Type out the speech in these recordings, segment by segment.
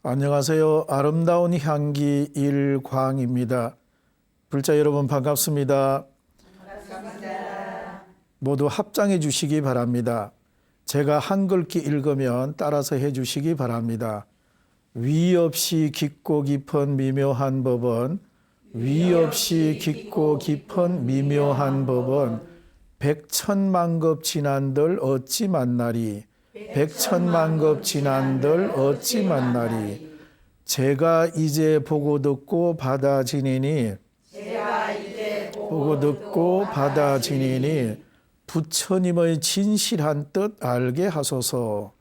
안녕하세요. 아름다운 향기 일광입니다. 불자 여러분 반갑습니다. 모두 합장해 주시기 바랍니다. 제가 한 글귀 읽으면 따라서 해 주시기 바랍니다. 위 없이 깊고 깊은 미묘한 법은 위 없이 깊고 깊은 미묘한 법은 백천만급 지난들 어찌 만나리 백천만급 지난들 어찌 만나리 제가 이제 보고 듣고 받아지니니 보고 듣고 받아지니니 부처님의 진실한 뜻 알게 하소서.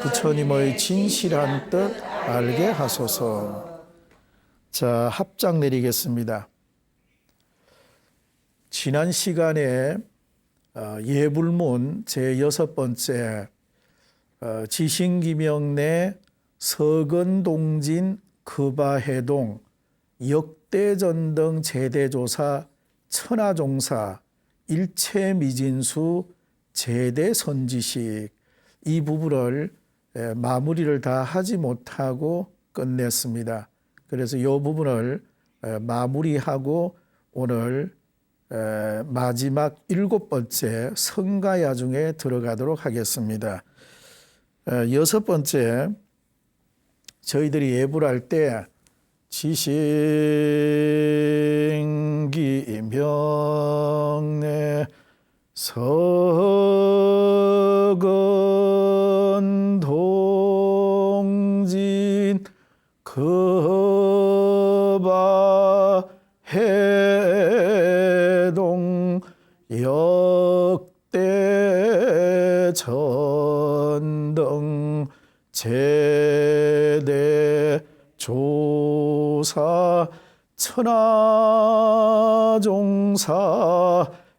부처님의 진실한 뜻 알게 하소서. 자, 합장 내리겠습니다. 지난 시간에 예불문 제6번째 지신기명내 서건동진 급아해동 역대전등 제대조사 천하종사 일체미진수 제대선지식 이 부분을 마무리를 다 하지 못하고 끝냈습니다. 그래서 이 부분을 마무리하고 오늘 마지막 7번째 성가야중에 들어가도록 하겠습니다. 6번째 저희들이 예불할 때 지신기명내 서건동진 급아해동 역대전등 제대조사 천하종사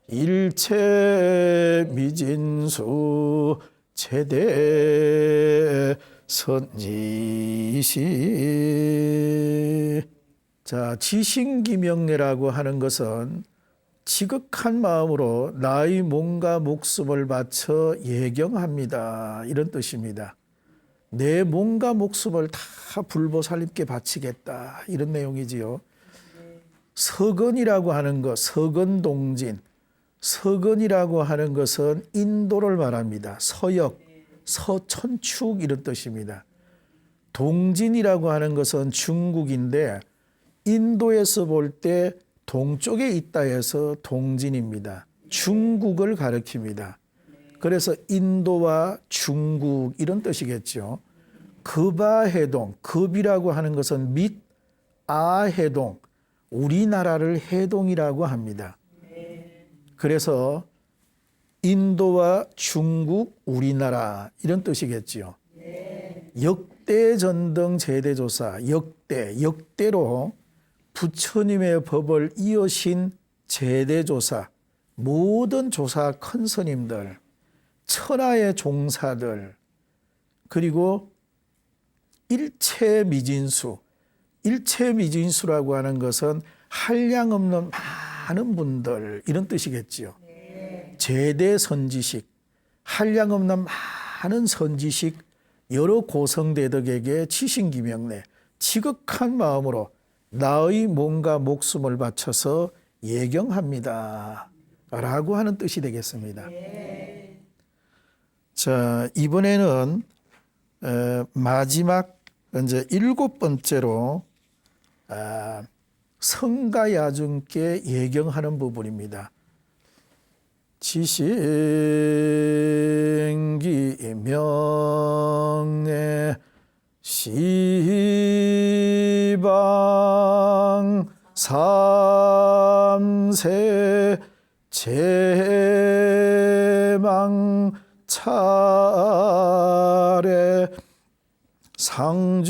일체미진수 제대선지식. 자, 지신기명례라고 하는 것은 지극한 마음으로 나의 몸과 목숨을 바쳐 예경합니다. 이런 뜻입니다. 내 몸과 목숨을 다 불보살님께 바치겠다. 이런 내용이지요. 서건이라고 하는 것, 서건동진. 서건이라고 하는 것은 인도를 말합니다. 서역, 서천축 이런 뜻입니다. 동진이라고 하는 것은 중국인데 인도에서 볼 때 동쪽에 있다 해서 동진입니다. 중국을 가리킵니다. 그래서 인도와 중국 이런 뜻이겠죠. 급아해동, 급이라고 하는 것은 및 아해동, 우리나라를 해동이라고 합니다. 그래서 인도와 중국, 우리나라 이런 뜻이겠지요. 역대전등 제대조사, 역대로 부처님의 법을 이으신 제대조사, 모든 조사 큰 스님들, 천하의 종사들, 그리고 일체미진수, 일체미진수라고 하는 것은 한량없는 많은 분들 이런 뜻이겠지요. 제대선지식, 한량없는 많은 선지식 여러 고성대덕에게 지신기명내 지극한 마음으로 나의 몸과 목숨을 바쳐서 예경합니다 라고 하는 뜻이 되겠습니다. 자, 이번에는 마지막 이제 7번째로 성가야중께 예경하는 부분입니다. 지신기명내 시방 삼세 제망 차례 상주일체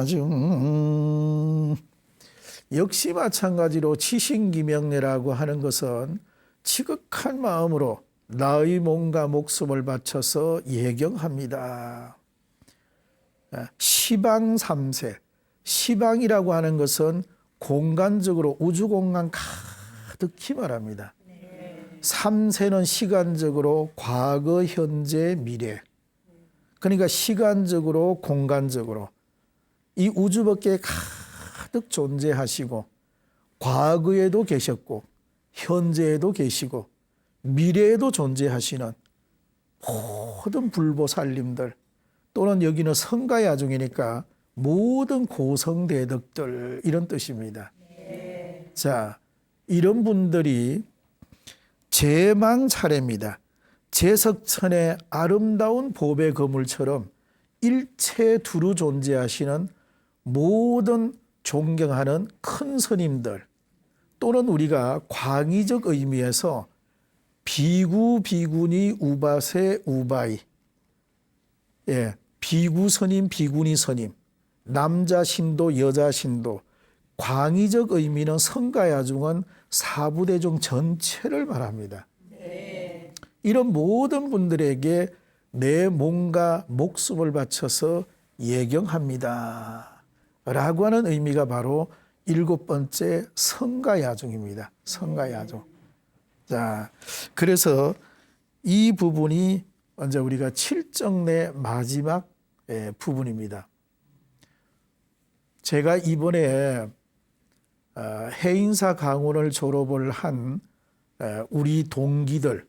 성가야중. 역시 마찬가지로 지신기명례라고 하는 것은 지극한 마음으로 나의 몸과 목숨을 바쳐서 예경합니다. 시방 삼세, 시방이라고 하는 것은 공간적으로 우주공간 가득히 말합니다. 3세는 시간적으로 과거, 현재, 미래. 그러니까 시간적으로, 공간적으로 이 우주밖에 가득 존재하시고 과거에도 계셨고 현재에도 계시고 미래에도 존재하시는 모든 불보살님들 또는 여기는 성가야중이니까 모든 고성대덕들 이런 뜻입니다. 자, 이런 분들이 제망 차례입니다. 제석천의 아름다운 보배 거물처럼 일체 두루 존재하시는 모든 존경하는 큰 스님들 또는 우리가 광의적 의미에서 비구, 비구니, 우바세, 우바이, 비구 스님, 비구니 스님, 남자 신도, 여자 신도, 광의적 의미는 성가야중은 사부대중 전체를 말합니다. 이런 모든 분들에게 내 몸과 목숨을 바쳐서 예경합니다 라고 하는 의미가 바로 7번째 성가야중입니다. 성가야중. 자, 그래서 이 부분이 이제 우리가 칠정내 마지막 부분입니다. 제가 이번에 해인사 강원을 졸업을 한 우리 동기들과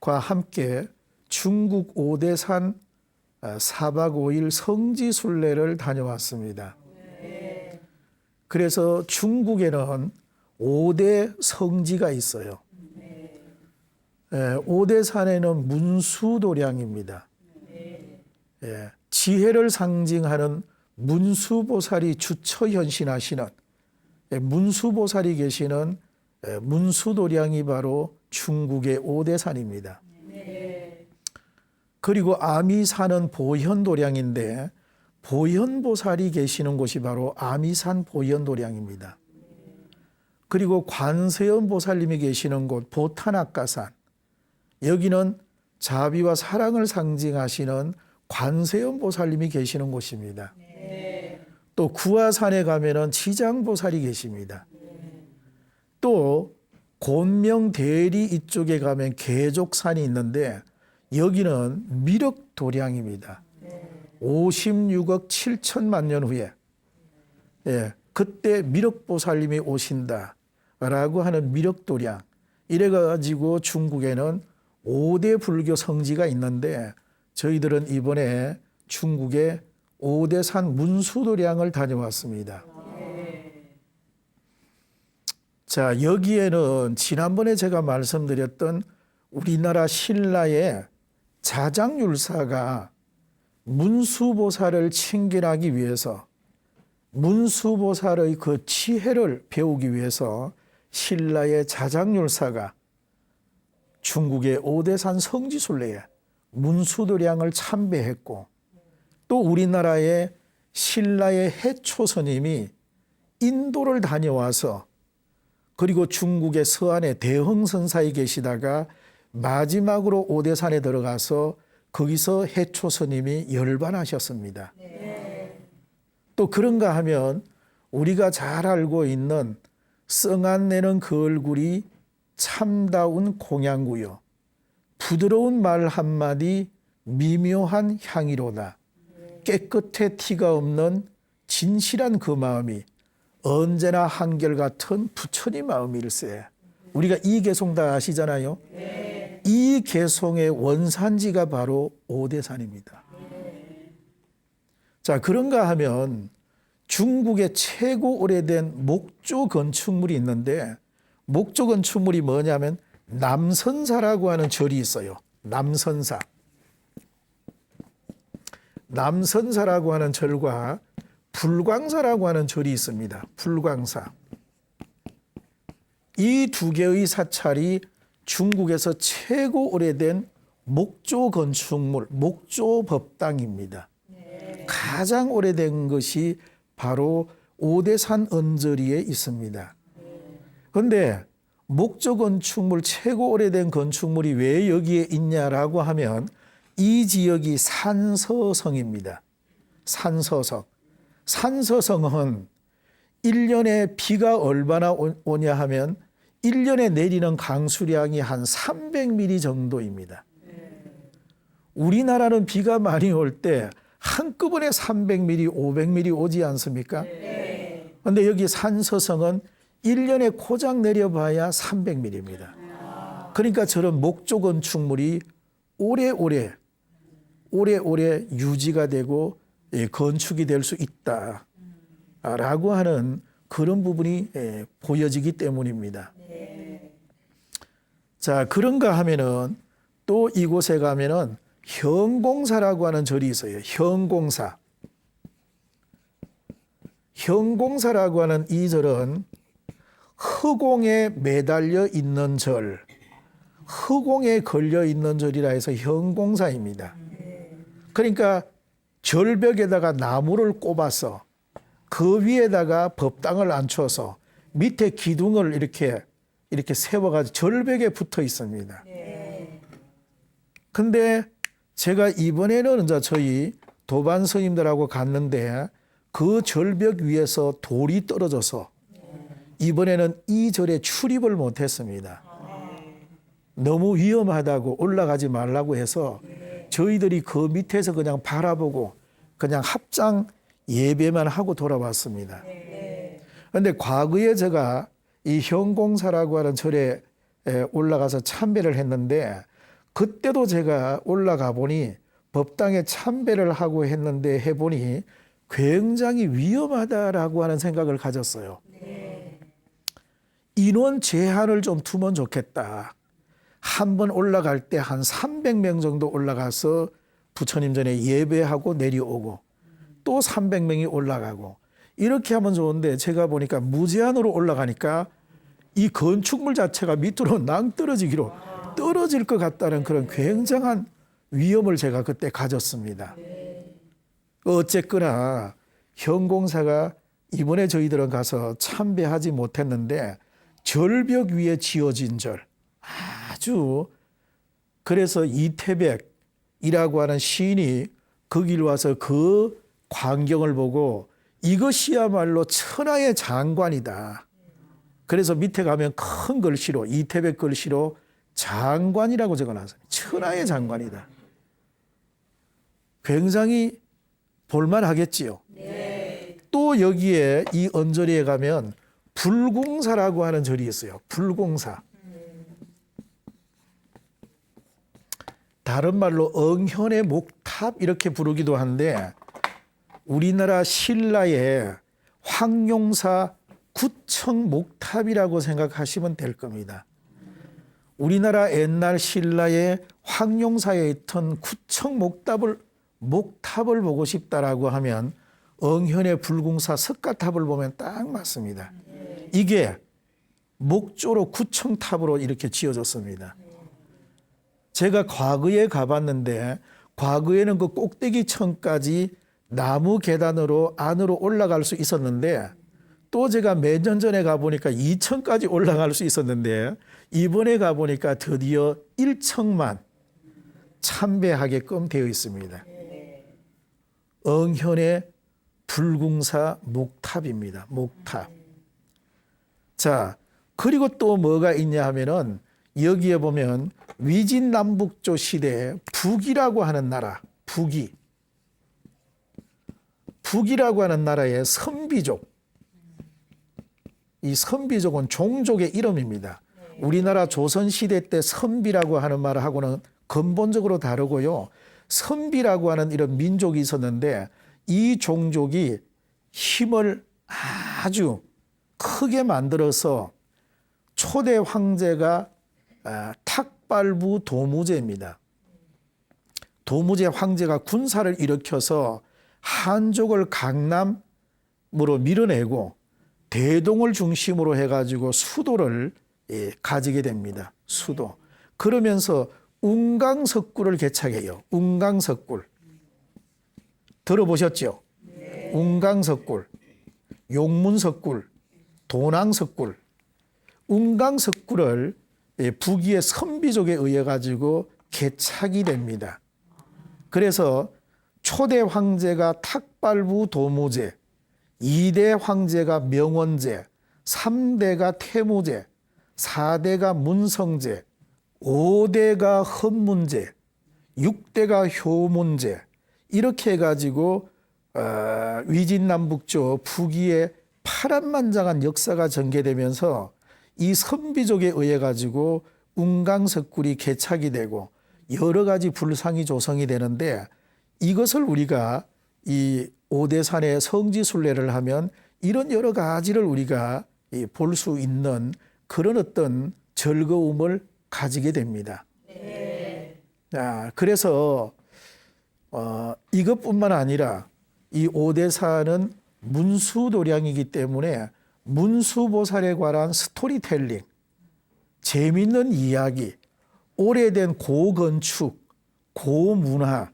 함께 중국 오대산 4박 5일 성지순례를 다녀왔습니다. 그래서 중국에는 5대 성지가 있어요. 오대산에는 문수도량입니다. 지혜를 상징하는 문수보살이 주처 현신하시는 문수보살이 계시는 문수도량이 바로 중국의 오대산입니다. 그리고 아미산은 보현도량인데 보현보살이 계시는 곳이 바로 아미산 보현도량입니다. 그리고 관세음보살님이 계시는 곳 보타낙가산, 여기는 자비와 사랑을 상징하시는 관세음보살님이 계시는 곳입니다. 또 구화산에 가면은 지장보살이 계십니다. 또 곤명대리 이쪽에 가면 계족산이 있는데 여기는 미륵도량입니다. 56억 7천만 년 후에 그때 미륵보살님이 오신다라고 하는 미륵도량. 이래가지고 중국에는 5대 불교 성지가 있는데 저희들은 이번에 중국의 오대산 문수도량을 다녀왔습니다. 자, 여기에는 지난번에 제가 말씀드렸던 우리나라 신라의 자장율사가 문수보살을 친견하기 위해서 문수보살의 그 지혜를 배우기 위해서 신라의 자장율사가 중국의 오대산 성지순례에 문수도량을 참배했고 또 우리나라의 신라의 해초스님이 인도를 다녀와서 그리고 중국의 서안에 대흥선사에 계시다가 마지막으로 오대산에 들어가서 거기서 해초스님이 열반하셨습니다. 또 그런가 하면 우리가 잘 알고 있는 성안내는 그 얼굴이 참다운 공양구요 부드러운 말 한마디 미묘한 향이로다. 깨끗해 티가 없는 진실한 그 마음이 언제나 한결같은 부처님 마음일세. 우리가 이 개송 다 아시잖아요. 이 개송의 원산지가 바로 오대산입니다. 자, 그런가 하면 중국의 최고 오래된 목조 건축물이 있는데 목조 건축물이 뭐냐면 남선사라고 하는 절이 있어요. 남선사. 남선사라고 하는 절과 불광사라고 하는 절이 있습니다. 불광사. 이 두 개의 사찰이 중국에서 최고 오래된 목조 건축물, 목조 법당입니다. 가장 오래된 것이 바로 오대산 언저리에 있습니다. 그런데 목조 건축물, 최고 오래된 건축물이 왜 여기에 있냐라고 하면 이 지역이 산서성입니다. 산서성. 산서성은 1년에 비가 얼마나 오냐 하면 1년에 내리는 강수량이 한 300mm 정도입니다. 우리나라는 비가 많이 올 때 한꺼번에 300mm, 500mm 오지 않습니까? 그런데 여기 산서성은 1년에 고작 내려봐야 300mm입니다. 그러니까 저런 목조 건축물이 오래오래 유지가 되고 건축이 될 수 있다라고 하는 그런 부분이 보여지기 때문입니다. 자, 그런가 하면은 또 이곳에 가면은 현공사라고 하는 절이 있어요. 현공사. 현공사라고 하는 이 절은 허공에 매달려 있는 절, 허공에 걸려 있는 절이라 해서 현공사입니다. 그러니까 절벽에다가 나무를 꼽아서 그 위에다가 법당을 앉혀서 밑에 기둥을 이렇게 세워가지고 절벽에 붙어 있습니다. 근데 제가 이번에는 이제 저희 도반 스님들하고 갔는데 그 절벽 위에서 돌이 떨어져서 이번에는 이 절에 출입을 못했습니다. 너무 위험하다고 올라가지 말라고 해서 저희들이 그 밑에서 그냥 바라보고 그냥 합장 예배만 하고 돌아왔습니다. 그런데 과거에 제가 이 현공사라고 하는 절에 올라가서 참배를 했는데 그때도 제가 올라가 보니 법당에 참배를 하고 했는데 해보니 굉장히 위험하다라고 하는 생각을 가졌어요. 인원 제한을 좀 두면 좋겠다. 한 번 올라갈 때 한 300명 정도 올라가서 부처님 전에 예배하고 내려오고 또 300명이 올라가고 이렇게 하면 좋은데 제가 보니까 무제한으로 올라가니까 이 건축물 자체가 밑으로 낭떠러지기로 떨어질 것 같다는 그런 굉장한 위험을 제가 그때 가졌습니다. 어쨌거나 현공사가 이번에 저희들은 가서 참배하지 못했는데 절벽 위에 지어진 절 아주 그래서 이태백이라고 하는 시인이 거길 와서 그 광경을 보고 이것이야말로 천하의 장관이다. 그래서 밑에 가면 큰 글씨로 이태백 글씨로 장관이라고 적어놨어요. 천하의 장관이다. 굉장히 볼만하겠지요. 또 여기에 이 언저리에 가면 불공사라고 하는 절이 있어요. 불공사. 다른 말로 응현의 목탑 이렇게 부르기도 한데 우리나라 신라의 황룡사 구청 목탑이라고 생각하시면 될 겁니다. 우리나라 옛날 신라의 황룡사에 있던 구청 목탑을 보고 싶다라고 하면 응현의 불궁사 석가탑을 보면 딱 맞습니다. 이게 목조로 구청탑으로 이렇게 지어졌습니다. 제가 과거에 가봤는데 과거에는 그 꼭대기층까지 나무 계단으로 안으로 올라갈 수 있었는데 또 제가 몇 년 전에 가보니까 2층까지 올라갈 수 있었는데 이번에 가보니까 드디어 1층만 참배하게끔 되어 있습니다. 응현의 불궁사 목탑입니다. 목탑. 자, 그리고 또 뭐가 있냐 하면은 여기에 보면 위진남북조 시대에 북이라고 하는 나라, 북이라고 하는 나라의 선비족. 이 선비족은 종족의 이름입니다. 우리나라 조선시대 때 선비라고 하는 말하고는 근본적으로 다르고요. 선비라고 하는 이런 민족이 있었는데 이 종족이 힘을 아주 크게 만들어서 초대 황제가 탁발부 도무제입니다. 도무제 황제가 군사를 일으켜서 한족을 강남으로 밀어내고 대동을 중심으로 해가지고 수도를 가지게 됩니다. 수도. 그러면서 운강석굴을 개척해요. 운강석굴. 들어보셨죠? 운강석굴, 용문석굴, 도낭석굴. 운강석굴을 북위의 선비족에 의해 가지고 개착이 됩니다. 그래서 초대 황제가 탁발부 도무제, 2대 황제가 명원제, 3대가 태무제, 4대가 문성제, 5대가 헌문제, 6대가 효문제, 이렇게 해가지고 위진남북조 북위에 파란만장한 역사가 전개되면서 이 선비족에 의해 가지고 운강석굴이 개착이 되고 여러 가지 불상이 조성이 되는데, 이것을 우리가 이 오대산의 성지순례를 하면 이런 여러 가지를 우리가 볼 수 있는 그런 어떤 즐거움을 가지게 됩니다. 네. 그래서 이것뿐만 아니라 이 오대산은 문수도량이기 때문에 문수보살에 관한 스토리텔링, 재미있는 이야기, 오래된 고건축, 고문화,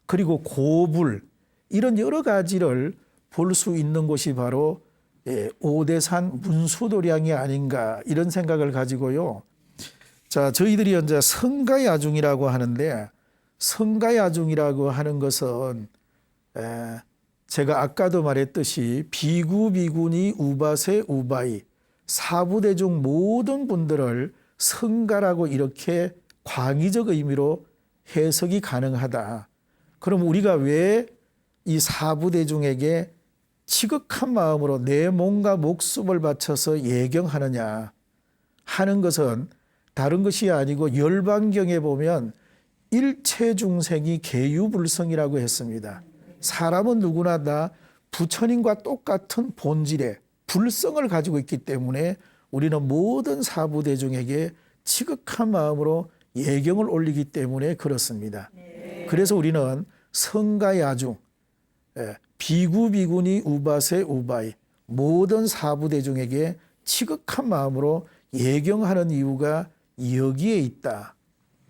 그리고 고불, 이런 여러 가지를 볼 수 있는 곳이 바로 오대산 문수도량이 아닌가, 이런 생각을 가지고요. 자, 저희들이 현재 성가야중이라고 하는데, 성가야중이라고 하는 것은 제가 아까도 말했듯이 비구 비구니 우바세 우바이, 사부대중 모든 분들을 성가라고 이렇게 광의적 의미로 해석이 가능하다. 그럼 우리가 왜 이 사부대중에게 지극한 마음으로 내 몸과 목숨을 바쳐서 예경하느냐 하는 것은 다른 것이 아니고 열반경에 보면 일체중생이 계유불성이라고 했습니다. 사람은 누구나 다 부처님과 똑같은 본질의 불성을 가지고 있기 때문에 우리는 모든 사부대중에게 지극한 마음으로 예경을 올리기 때문에 그렇습니다. 그래서 우리는 성가야중, 비구비구니 우바세 우바이, 모든 사부대중에게 지극한 마음으로 예경하는 이유가 여기에 있다.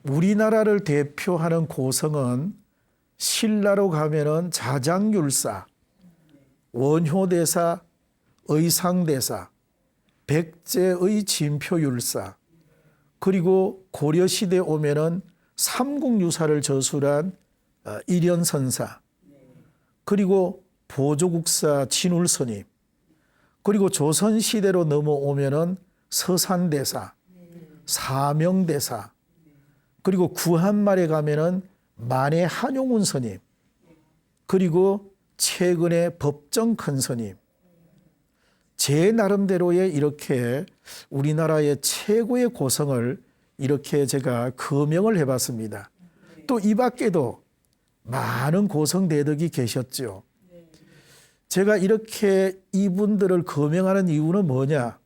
우리나라를 대표하는 고성은 신라로 가면은 자장율사, 원효대사, 의상대사, 백제의 진표율사, 그리고 고려시대에 오면은 삼국유사를 저술한 일현선사, 그리고 보조국사 진울스님, 그리고 조선시대로 넘어오면은 서산대사, 사명대사, 그리고 구한말에 가면은 만해 한용운 스님, 그리고 최근에 법정 큰 스님, 제 나름대로의 이렇게 우리나라의 최고의 고성을 이렇게 제가 거명을 해봤습니다. 또 이 밖에도 많은 고성대덕이 계셨죠. 제가 이렇게 이분들을 거명하는 이유는 뭐냐?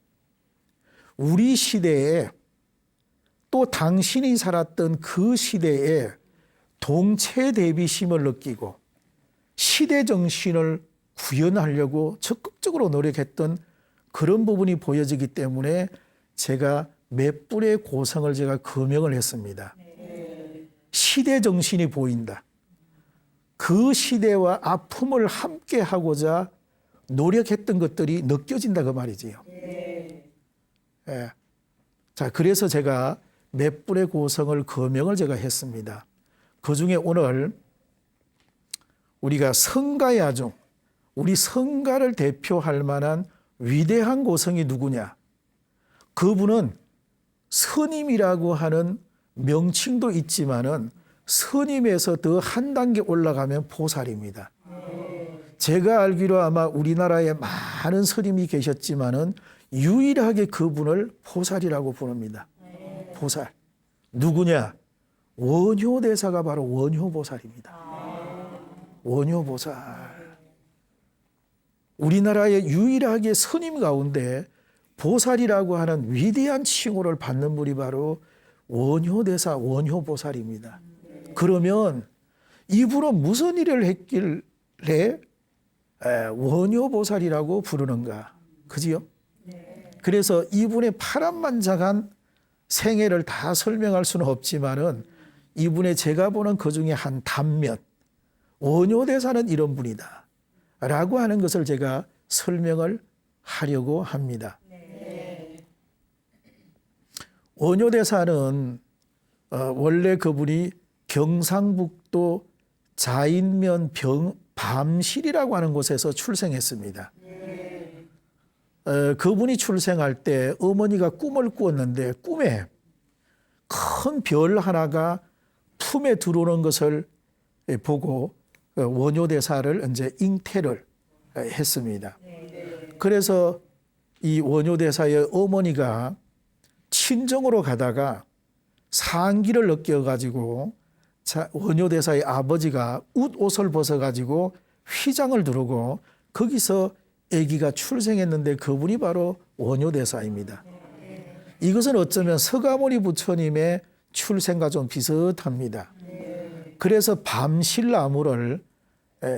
우리 시대에, 또 당신이 살았던 그 시대에 동체대비심을 느끼고 시대정신을 구현하려고 적극적으로 노력했던 그런 부분이 보여지기 때문에 제가 몇 분의 고성을 제가 거명을 했습니다. 시대정신이 보인다. 그 시대와 아픔을 함께 하고자 노력했던 것들이 느껴진다 그 말이지요. 자, 그래서 제가 몇 분의 고성을 거명을 제가 했습니다. 그 중에 오늘 우리가 성가야중, 우리 성가를 대표할 만한 위대한 고성이 누구냐? 그분은 스님이라고 하는 명칭도 있지만은 스님에서 더 한 단계 올라가면 보살입니다. 제가 알기로 아마 우리나라에 많은 스님이 계셨지만은 유일하게 그분을 보살이라고 부릅니다. 보살. 누구냐? 원효대사가 바로 원효보살입니다. 원효보살. 우리나라에 유일하게 스님 가운데 보살이라고 하는 위대한 칭호를 받는 분이 바로 원효대사, 원효보살입니다. 그러면 이분은 무슨 일을 했길래 원효보살이라고 부르는가? 그지요? 그래서 이분의 파란만장한 생애를 다 설명할 수는 없지만은 이분의 제가 보는 그 중에 한 단면, 원효대사는 이런 분이다 라고 하는 것을 제가 설명을 하려고 합니다. 원효대사는 원래 그분이 경상북도 자인면 밤실이라고 하는 곳에서 출생했습니다. 그분이 출생할 때 어머니가 꿈을 꾸었는데 꿈에 큰 별 하나가 품에 들어오는 것을 보고 원효대사를 이제 잉태를 했습니다. 그래서 이 원효대사의 어머니가 친정으로 가다가 상기를 느껴가지고 원효대사의 아버지가 웃옷을 벗어가지고 휘장을 두르고 거기서 아기가 출생했는데 그분이 바로 원효대사입니다. 이것은 어쩌면 서가모니 부처님의 출생과 좀 비슷합니다. 그래서 밤실나무를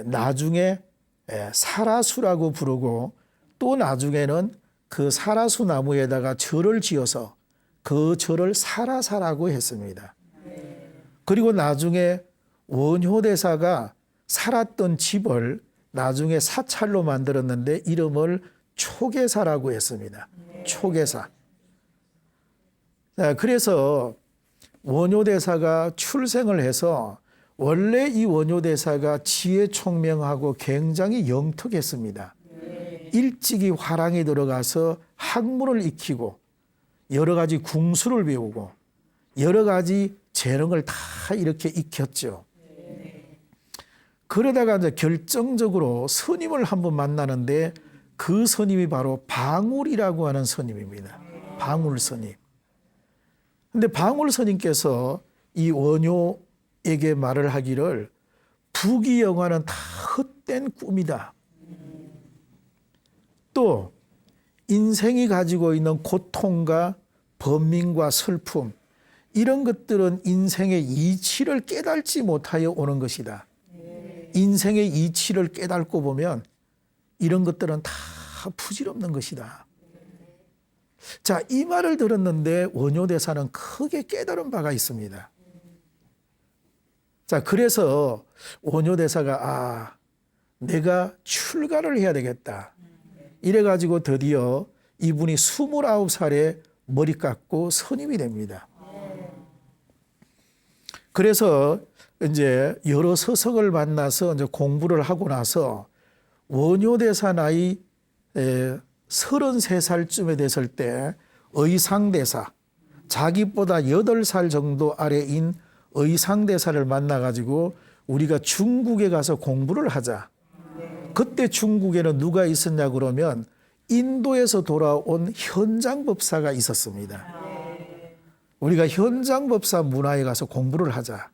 나중에 사라수라고 부르고 또 나중에는 그 사라수 나무에다가 절을 지어서 그 절을 사라사라고 했습니다. 그리고 나중에 원효대사가 살았던 집을 나중에 사찰로 만들었는데 이름을 초계사라고 했습니다. 초계사. 그래서 원효대사가 출생을 해서 원래 이 원효대사가 지혜총명하고 굉장히 영특했습니다. 일찍이 화랑에 들어가서 학문을 익히고 여러 가지 궁수를 배우고 여러 가지 재능을 다 이렇게 익혔죠. 그러다가 이제 결정적으로 스님을 한번 만나는데 그 스님이 바로 방울이라고 하는 스님입니다. 방울 스님. 근데 방울 스님께서 이 원효에게 말을 하기를 부귀영화는 다 헛된 꿈이다. 또 인생이 가지고 있는 고통과 번민과 슬픔 이런 것들은 인생의 이치를 깨달지 못하여 오는 것이다. 인생의 이치를 깨닫고 보면 이런 것들은 다 부질없는 것이다. 자, 이 말을 들었는데 원효대사는 크게 깨달은 바가 있습니다. 자, 그래서 원효대사가 내가 출가를 해야 되겠다. 이래가지고 드디어 이분이 29살에 머리 깎고 선임이 됩니다. 그래서 이제 여러 서석을 만나서 이제 공부를 하고 나서 원효대사 나이 33살쯤에 됐을 때 의상대사, 자기보다 8살 정도 아래인 의상대사를 만나가지고 우리가 중국에 가서 공부를 하자. 그때 중국에는 누가 있었냐 그러면 인도에서 돌아온 현장법사가 있었습니다. 우리가 현장법사 문화에 가서 공부를 하자.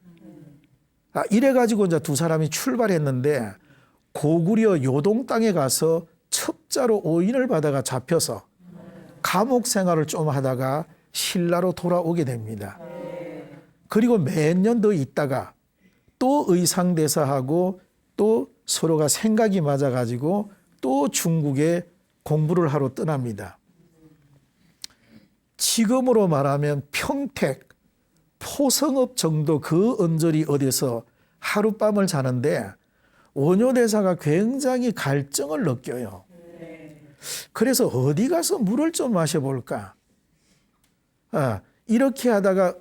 이래가지고 이제 두 사람이 출발했는데 고구려 요동 땅에 가서 첩자로 오인을 받아가 잡혀서 감옥 생활을 좀 하다가 신라로 돌아오게 됩니다. 그리고 몇 년 더 있다가 또 의상대사하고 또 서로가 생각이 맞아가지고 또 중국에 공부를 하러 떠납니다. 지금으로 말하면 평택, 포성읍 정도 그 언저리 어디서 하룻밤을 자는데 원효대사가 굉장히 갈증을 느껴요. 그래서 어디 가서 물을 좀 마셔볼까? 이렇게 하다가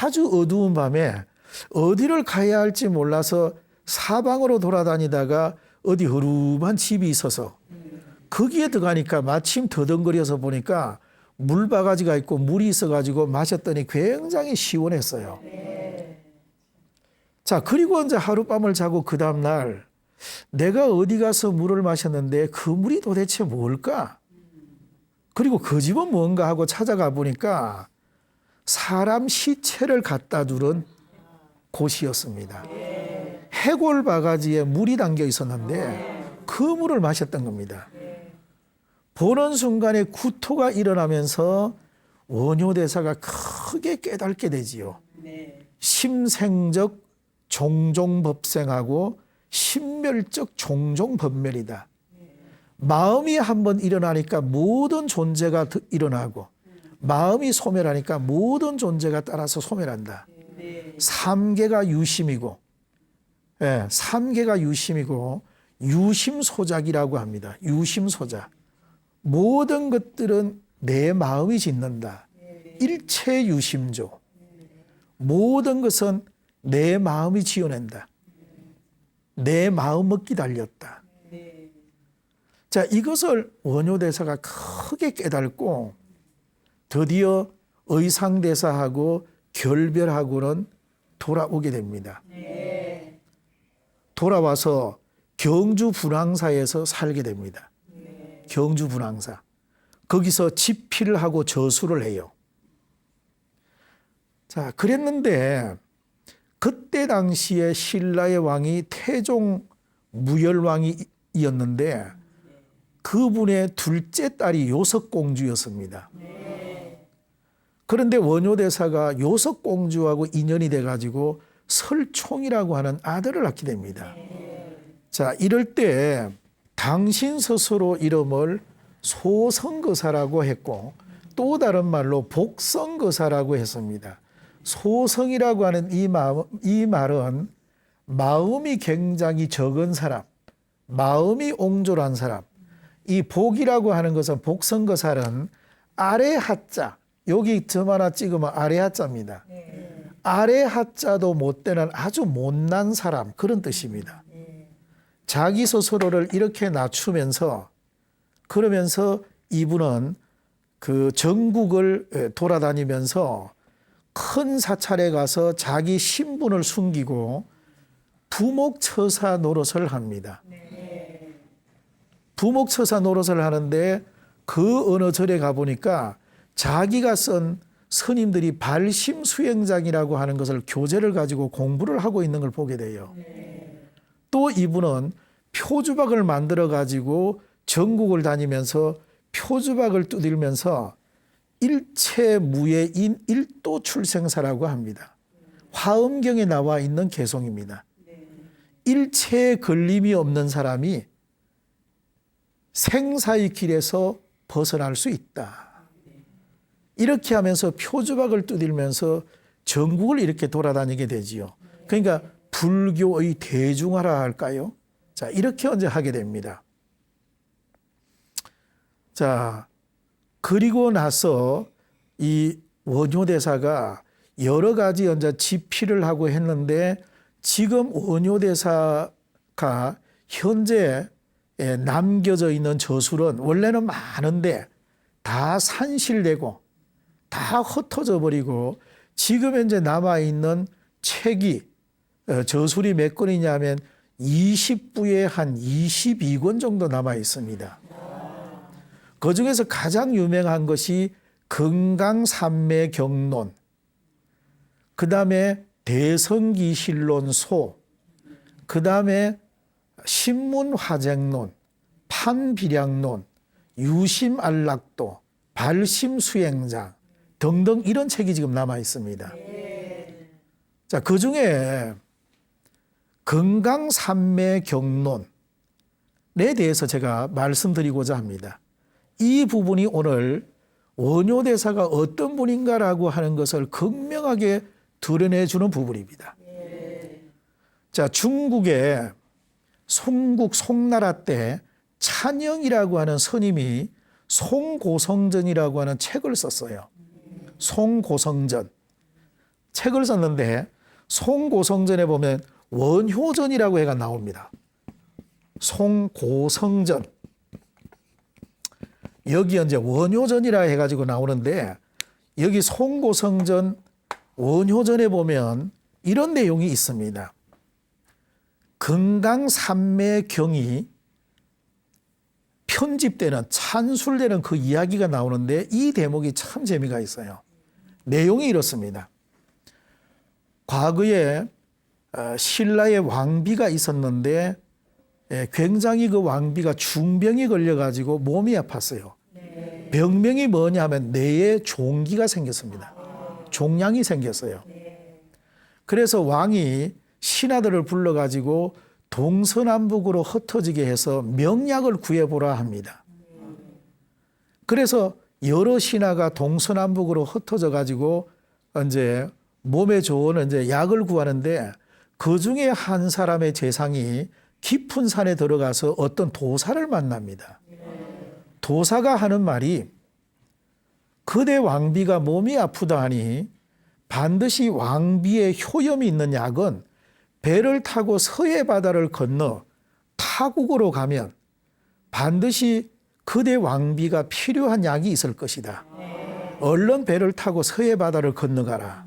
아주 어두운 밤에 어디를 가야 할지 몰라서 사방으로 돌아다니다가 어디 허름한 집이 있어서 거기에 들어가니까 마침 더덩거려서 보니까 물바가지가 있고 물이 있어가지고 마셨더니 굉장히 시원했어요. 자, 그리고 이제 하룻밤을 자고 그 다음날 내가 어디 가서 물을 마셨는데 그 물이 도대체 뭘까? 그리고 그 집은 뭔가 하고 찾아가 보니까 사람 시체를 갖다 두른 곳이었습니다. 해골 바가지에 물이 담겨 있었는데 그 물을 마셨던 겁니다. 보는 순간에 구토가 일어나면서 원효대사가 크게 깨닫게 되지요. 심생적 종종법생하고 신멸적 종종법멸이다. 마음이 한번 일어나니까 모든 존재가 일어나고 마음이 소멸하니까 모든 존재가 따라서 소멸한다. 삼계가 유심이고 삼계가 유심이고 유심소작이라고 합니다. 유심소작. 모든 것들은 내 마음이 짓는다. 일체 유심조. 모든 것은 내 마음이 지어낸다. 내 마음먹기 달렸다. 자, 이것을 원효대사가 크게 깨닫고 드디어 의상대사하고 결별하고는 돌아오게 됩니다. 돌아와서 경주 분황사에서 살게 됩니다. 경주 분황사. 거기서 집필을 하고 저수를 해요. 자, 그랬는데 그때 당시에 신라의 왕이 태종 무열왕이었는데 그분의 둘째 딸이 요석공주였습니다. 그런데 원효대사가 요석공주하고 인연이 돼가지고 설총이라고 하는 아들을 낳게 됩니다. 자, 이럴 때 당신 스스로 이름을 소성거사라고 했고 또 다른 말로 복성거사라고 했습니다. 소성이라고 하는 이 말은 마음이 굉장히 적은 사람, 마음이 옹졸한 사람. 이 복이라고 하는 것은 복성거사는 아래 하자, 여기 점 하나 찍으면 아래 하자입니다. 아래 하자도 못 되는 아주 못난 사람, 그런 뜻입니다. 자기 스스로를 이렇게 낮추면서 그러면서 이분은 그 전국을 돌아다니면서 큰 사찰에 가서 자기 신분을 숨기고 부목처사 노릇을 합니다. 부목처사 노릇을 하는데 그 어느 절에 가보니까 자기가 쓴 스님들이 발심수행장이라고 하는 것을 교재를 가지고 공부를 하고 있는 걸 보게 돼요. 또 이분은 표주박을 만들어 가지고 전국을 다니면서 표주박을 두들면서 일체무예인 일도출생사라고 합니다. 화엄경에 나와 있는 개송입니다. 일체에 걸림이 없는 사람이 생사의 길에서 벗어날 수 있다. 이렇게 하면서 표주박을 두들면서 전국을 이렇게 돌아다니게 되지요. 그러니까 불교의 대중화라 할까요? 자, 이렇게 언제 하게 됩니다. 자, 그리고 나서 이 원효대사가 여러 가지 이제 집필을 하고 했는데 지금 원효대사가 현재 남겨져 있는 저술은 원래는 많은데 다 산실되고 다 흩어져 버리고 지금 현재 남아있는 책이 저술이 몇 권이냐면 20부에 한 22권 정도 남아 있습니다. 그 중에서 가장 유명한 것이 금강산매경론, 그 다음에 대성기실론소, 그 다음에 신문화쟁론, 판비량론, 유심안락도, 발심수행장 등등 이런 책이 지금 남아 있습니다. 자, 그 중에 금강산매경론에 대해서 제가 말씀드리고자 합니다. 이 부분이 오늘 원효대사가 어떤 분인가라고 하는 것을 극명하게 드러내주는 부분입니다. 자, 중국의 송국 송나라 때 찬영이라고 하는 스님이 송고성전이라고 하는 책을 썼어요. 송고성전. 책을 썼는데 송고성전에 보면 원효전이라고 해가 나옵니다. 송고성전. 여기 이제 원효전이라 해가지고 나오는데 여기 송고성전 원효전에 보면 이런 내용이 있습니다. 금강산매경이 편집되는 찬술되는 그 이야기가 나오는데 이 대목이 참 재미가 있어요. 내용이 이렇습니다. 과거에 신라의 왕비가 있었는데 굉장히 그 왕비가 중병이 걸려가지고 몸이 아팠어요. 병명이 뭐냐 하면 뇌에 종기가 생겼습니다. 종양이 생겼어요. 그래서 왕이 신하들을 불러가지고 동서남북으로 흩어지게 해서 명약을 구해보라 합니다. 그래서 여러 신하가 동서남북으로 흩어져 가지고 이제 몸에 좋은 이제 약을 구하는데 그 중에 한 사람의 재상이 깊은 산에 들어가서 어떤 도사를 만납니다. 도사가 하는 말이 그대 왕비가 몸이 아프다 하니 반드시 왕비의 효염이 있는 약은 배를 타고 서해 바다를 건너 타국으로 가면 반드시 그대 왕비가 필요한 약이 있을 것이다. 얼른 배를 타고 서해 바다를 건너가라.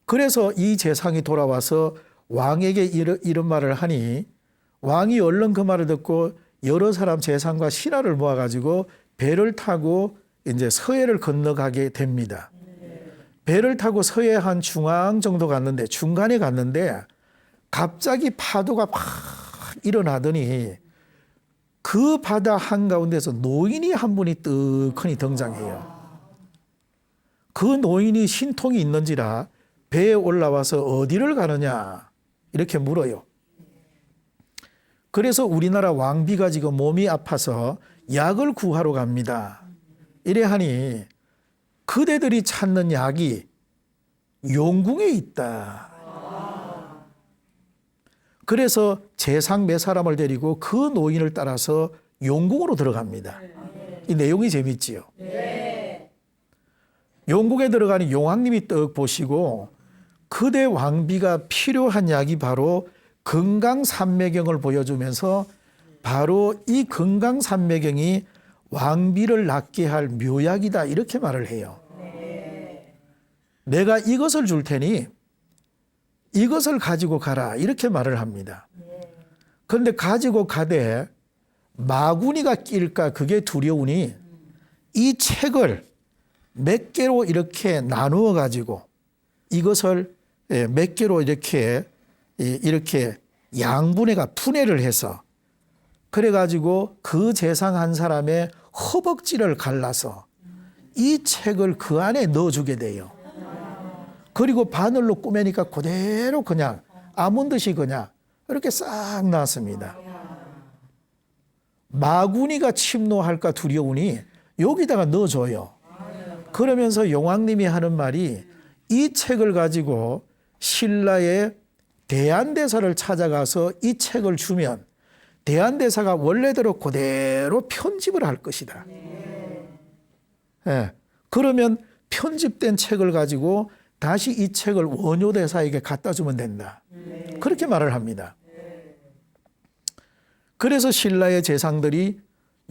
그래서 이 재상이 돌아와서 왕에게 이런 말을 하니 왕이 얼른 그 말을 듣고 여러 사람 재상과 신하를 모아가지고 배를 타고 이제 서해를 건너가게 됩니다. 배를 타고 서해 한 중앙 정도 갔는데 중간에 갔는데 갑자기 파도가 팍 일어나더니 그 바다 한가운데서 노인이 한 분이 뜨거니 등장해요. 그 노인이 신통이 있는지라 배에 올라와서 어디를 가느냐 이렇게 물어요. 그래서 우리나라 왕비가 지금 몸이 아파서 약을 구하러 갑니다. 이래 하니 그대들이 찾는 약이 용궁에 있다. 그래서 재상 몇 사람을 데리고 그 노인을 따라서 용궁으로 들어갑니다. 이 내용이 재밌지요. 용궁에 들어가니 용왕님이 떡 보시고 그대 왕비가 필요한 약이 바로 금강산매경을 보여주면서 바로 이 금강산매경이 왕비를 낫게 할 묘약이다 이렇게 말을 해요. 내가 이것을 줄 테니 이것을 가지고 가라 이렇게 말을 합니다. 그런데 가지고 가되 마구니가 낄까 그게 두려우니 이 책을 몇 개로 이렇게 나누어 가지고 이것을 몇 개로 이렇게 양분해가 분해를 해서 그래 가지고 그 재상 한 사람의 허벅지를 갈라서 이 책을 그 안에 넣어주게 돼요. 그리고 바늘로 꼬매니까 그대로 그냥 아문 듯이 그냥 이렇게 싹 나왔습니다. 마구니가 침노할까 두려우니 여기다가 넣어줘요. 그러면서 용왕님이 하는 말이 이 책을 가지고 신라의 대한대사를 찾아가서 이 책을 주면 대한대사가 원래대로 그대로 편집을 할 것이다. 그러면 편집된 책을 가지고 다시 이 책을 원효대사에게 갖다 주면 된다. 그렇게 말을 합니다. 그래서 신라의 재상들이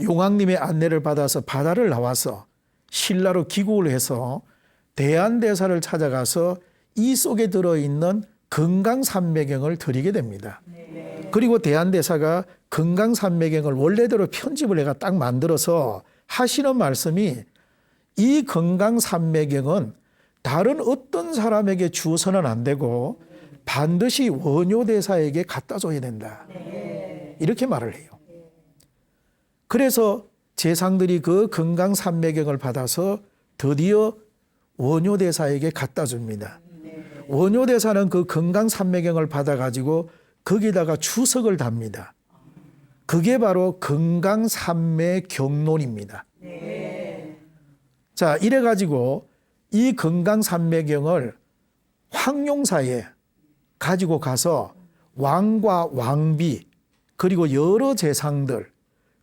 용왕님의 안내를 받아서 바다를 나와서 신라로 귀국을 해서 대한대사를 찾아가서 이 속에 들어있는 금강산매경을 드리게 됩니다. 그리고 대한대사가 금강산매경을 원래대로 편집을 해가 딱 만들어서 하시는 말씀이 이 금강산매경은 다른 어떤 사람에게 주어서는 안 되고 반드시 원효대사에게 갖다 줘야 된다. 이렇게 말을 해요. 그래서 재상들이 그 금강산매경을 받아서 드디어 원효대사에게 갖다 줍니다. 원효대사는 그 금강산매경을 받아가지고 거기다가 주석을 답니다. 그게 바로 금강산매경론입니다. 자, 이래가지고 이 금강산매경을 황룡사에 가지고 가서 왕과 왕비 그리고 여러 재상들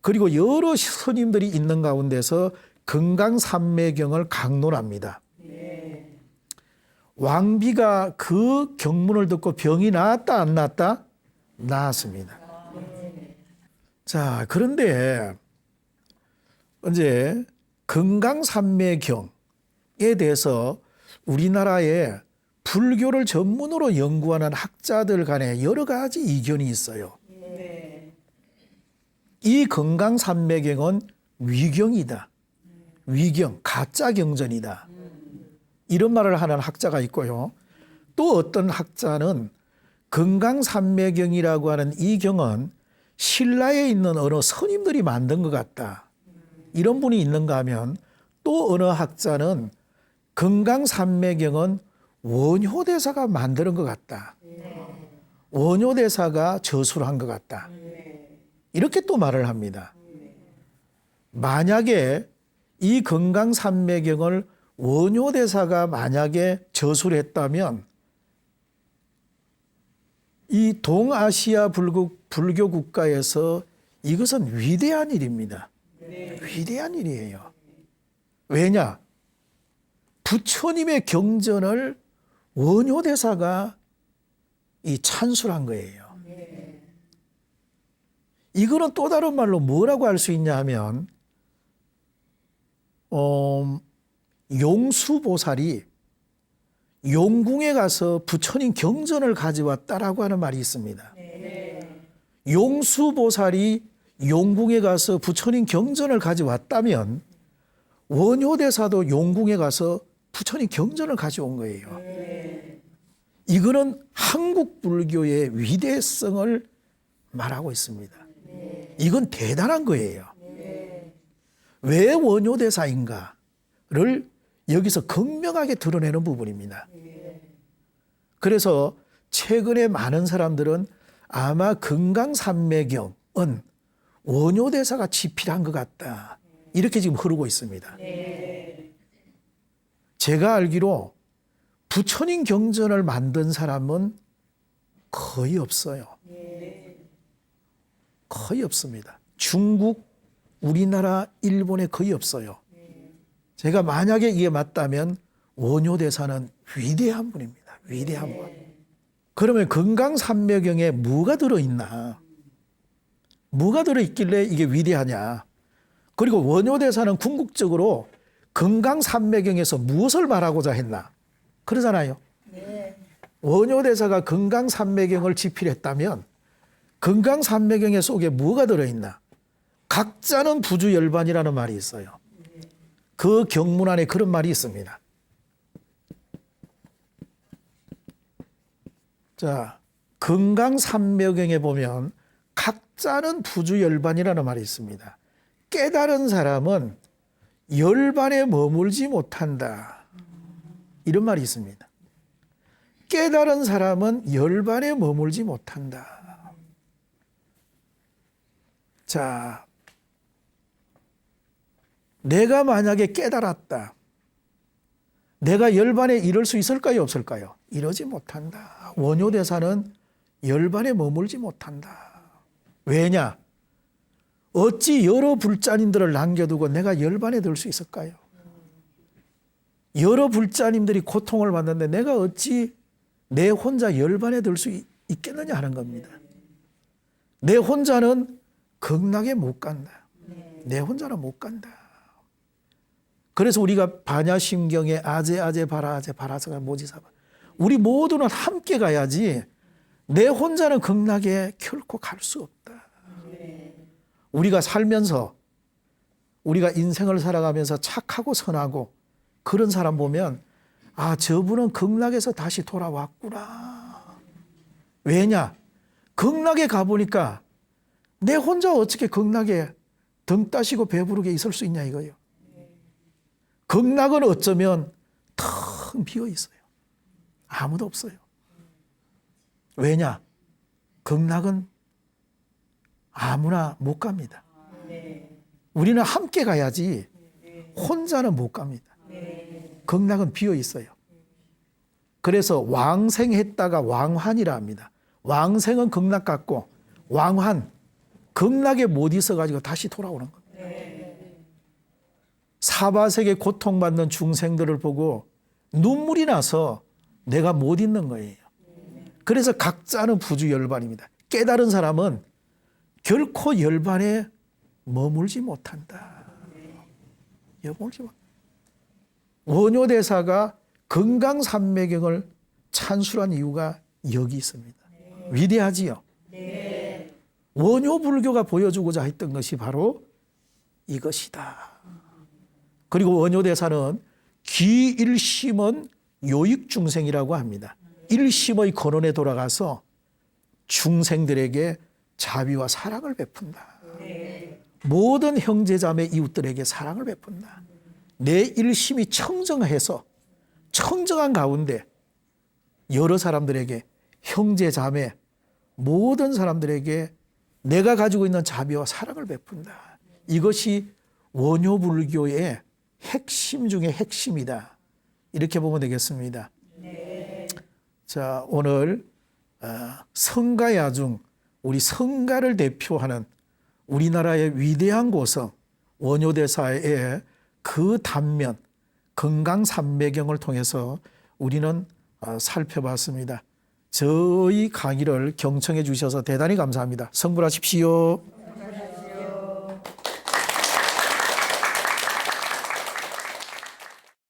그리고 여러 스님들이 있는 가운데서 금강산매경을 강론합니다. 왕비가 그 경문을 듣고 병이 나았다 안 나았다? 나았습니다. 자, 그런데 이제 금강산매경에 대해서 우리나라에 불교를 전문으로 연구하는 학자들 간에 여러 가지 이견이 있어요. 이 금강산매경은 위경이다. 위경, 가짜 경전이다. 이런 말을 하는 학자가 있고요. 또 어떤 학자는 금강산매경이라고 하는 이 경은 신라에 있는 어느 스님들이 만든 것 같다. 이런 분이 있는가 하면 또 어느 학자는 금강산매경은 원효대사가 만드는 것 같다. 원효대사가 저술한 것 같다. 이렇게 또 말을 합니다. 만약에 이 금강산매경을 원효대사가 만약에 저술했다면 이 동아시아 불교 국가에서 이것은 위대한 일입니다. 위대한 일이에요. 왜냐? 부처님의 경전을 원효대사가 이 찬술한 거예요. 이거는 또 다른 말로 뭐라고 할 수 있냐 하면 용수보살이 용궁에 가서 부처님 경전을 가져왔다라고 하는 말이 있습니다. 용수보살이 용궁에 가서 부처님 경전을 가져왔다면 원효대사도 용궁에 가서 부처님 경전을 가져온 거예요. 이거는 한국 불교의 위대성을 말하고 있습니다. 이건 대단한 거예요. 왜 원효대사인가를 여기서 극명하게 드러내는 부분입니다. 그래서 최근에 많은 사람들은 아마 금강산매경은 원효대사가 집필한 것 같다, 이렇게 지금 흐르고 있습니다. 제가 알기로 부처님 경전을 만든 사람은 거의 없어요. 거의 없습니다. 중국, 우리나라, 일본에 거의 없어요. 제가 만약에 이게 맞다면 원효대사는 위대한 분입니다. 위대한 분. 그러면 금강산매경에 뭐가 들어있나? 뭐가 들어있길래 이게 위대하냐? 그리고 원효대사는 궁극적으로 금강산매경에서 무엇을 말하고자 했나? 그러잖아요. 원효대사가 금강산매경을 집필했다면 금강산매경의 속에 뭐가 들어있나? 각자는 부주열반이라는 말이 있어요. 그 경문 안에 그런 말이 있습니다. 자, 금강산매경에 보면 각자는 부주열반이라는 말이 있습니다. 깨달은 사람은 열반에 머물지 못한다, 이런 말이 있습니다. 깨달은 사람은 열반에 머물지 못한다. 자, 내가 만약에 깨달았다, 내가 열반에 이를 수 있을까요, 없을까요? 이러지 못한다. 원효대사는 열반에 머물지 못한다. 왜냐? 어찌 여러 불자님들을 남겨두고 내가 열반에 들 수 있을까요? 여러 불자님들이 고통을 받는데 내가 어찌 내 혼자 열반에 들 수 있겠느냐 하는 겁니다. 내 혼자는 극락에 못 간다. 내 혼자는 못 간다. 그래서 우리가 반야심경에 아제 바라아제 바라사가 모지사바, 우리 모두는 함께 가야지 내 혼자는 극락에 결코 갈 수 없다. 우리가 살면서, 우리가 인생을 살아가면서 착하고 선하고 그런 사람 보면 아, 저분은 극락에서 다시 돌아왔구나. 왜냐? 극락에 가보니까 내 혼자 어떻게 극락에 등 따시고 배부르게 있을 수 있냐 이거예요. 극락은 어쩌면 텅 비어 있어요. 아무도 없어요. 왜냐? 극락은 아무나 못 갑니다. 우리는 함께 가야지 혼자는 못 갑니다. 극락은 비어 있어요. 그래서 왕생했다가 왕환이라 합니다. 왕생은 극락 같고 왕환, 극락에 못 있어가지고 다시 돌아오는 겁니다. 사바세계 고통받는 중생들을 보고 눈물이 나서 내가 못 있는 거예요. 그래서 각자는 부주열반입니다. 깨달은 사람은 결코 열반에 머물지 못한다. 머물지 못. 원효대사가 금강산매경을 찬술한 이유가 여기 있습니다. 위대하지요. 원효불교가 보여주고자 했던 것이 바로 이것이다. 그리고 원효대사는 기일심은 요익중생이라고 합니다. 일심의 근원에 돌아가서 중생들에게 자비와 사랑을 베푼다. 모든 형제자매 이웃들에게 사랑을 베푼다. 내 일심이 청정해서 청정한 가운데 여러 사람들에게, 형제자매 모든 사람들에게 내가 가지고 있는 자비와 사랑을 베푼다. 이것이 원효불교의 핵심 중의 핵심이다. 이렇게 보면 되겠습니다. 자, 오늘 성가야중, 우리 성가를 대표하는 우리나라의 위대한 고성 원효대사의 그 단면, 금강산매경을 통해서 우리는 살펴봤습니다. 저희 강의를 경청해 주셔서 대단히 감사합니다. 성불하십시오.